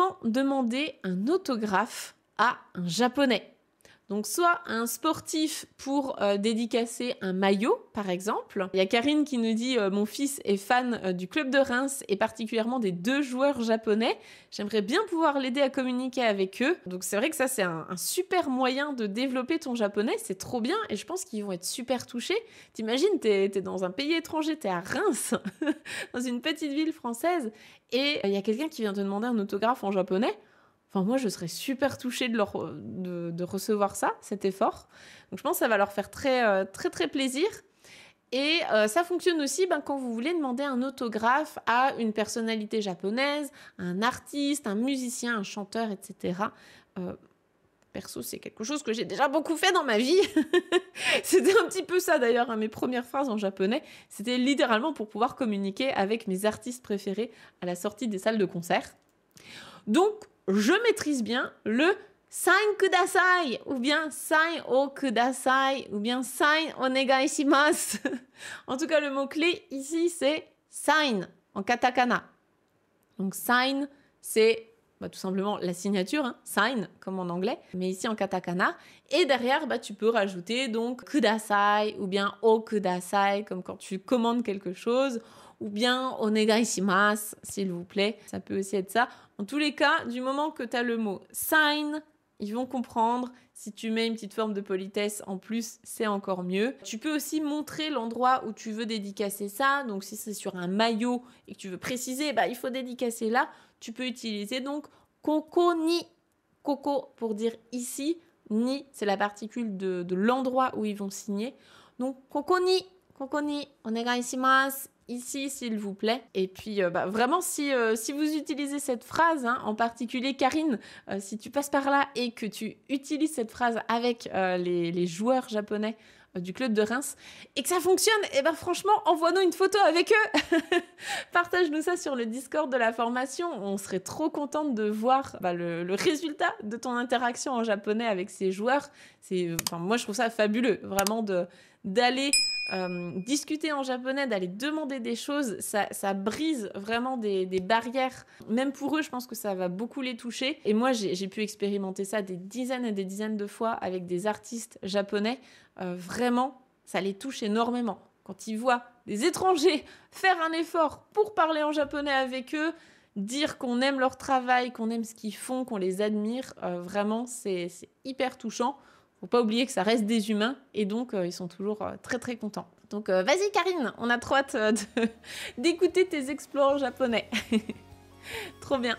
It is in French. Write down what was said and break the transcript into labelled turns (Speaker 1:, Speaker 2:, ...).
Speaker 1: comment demander un autographe à un japonais. Donc soit un sportif pour dédicacer un maillot, par exemple. Il y a Karine qui nous dit mon fils est fan du club de Reims et particulièrement des 2 joueurs japonais. J'aimerais bien pouvoir l'aider à communiquer avec eux. Donc c'est vrai que ça c'est un super moyen de développer ton japonais, c'est trop bien et je pense qu'ils vont être super touchés. T'imagines, t'es dans un pays étranger, t'es à Reims, dans une petite ville française et il y a quelqu'un qui vient te demander un autographe en japonais. Enfin, moi, je serais super touchée de recevoir ça, cet effort. Donc, je pense que ça va leur faire très plaisir. Et ça fonctionne aussi quand vous voulez demander un autographe à une personnalité japonaise, un artiste, un musicien, un chanteur, etc. Perso, c'est quelque chose que j'ai déjà beaucoup fait dans ma vie. C'était un petit peu ça, d'ailleurs, mes premières phrases en japonais. C'était littéralement pour pouvoir communiquer avec mes artistes préférés à la sortie des salles de concert. Donc, je maîtrise bien le sign kudasai ou bien sign o kudasai ou bien sign onegai shimasu. En tout cas, le mot-clé ici, c'est sign en katakana. Donc, sign, c'est tout simplement la signature, sign comme en anglais, mais ici en katakana. Et derrière, tu peux rajouter donc kudasai ou bien o kudasai, comme quand tu commandes quelque chose, ou bien onegai shimasu, s'il vous plaît. Ça peut aussi être ça. En tous les cas, du moment que tu as le mot sign, ils vont comprendre. Si tu mets une petite forme de politesse en plus, c'est encore mieux. Tu peux aussi montrer l'endroit où tu veux dédicacer ça. Donc, si c'est sur un maillot et que tu veux préciser, il faut dédicacer là. Tu peux utiliser donc koko ni. Koko pour dire ici. Ni, c'est la particule de l'endroit où ils vont signer. Donc, koko ni onegai shimasu. Ici, s'il vous plaît. Et puis, vraiment, si vous utilisez cette phrase, en particulier Karine, si tu passes par là et que tu utilises cette phrase avec les joueurs japonais du club de Reims et que ça fonctionne, franchement, envoie-nous une photo avec eux. Partage-nous ça sur le Discord de la formation. On serait trop contente de voir le résultat de ton interaction en japonais avec ces joueurs. Moi, je trouve ça fabuleux, vraiment, d'aller discuter en japonais, d'aller demander des choses, ça brise vraiment des barrières. Même pour eux, je pense que ça va beaucoup les toucher. Et moi, j'ai pu expérimenter ça des dizaines et des dizaines de fois avec des artistes japonais. Vraiment, ça les touche énormément. Quand ils voient des étrangers faire un effort pour parler en japonais avec eux, dire qu'on aime leur travail, qu'on aime ce qu'ils font, qu'on les admire, vraiment, c'est hyper touchant. Faut pas oublier que ça reste des humains et donc ils sont toujours très contents. Donc vas-y Karine, on a trop hâte d'écouter tes exploits en japonais. Trop bien.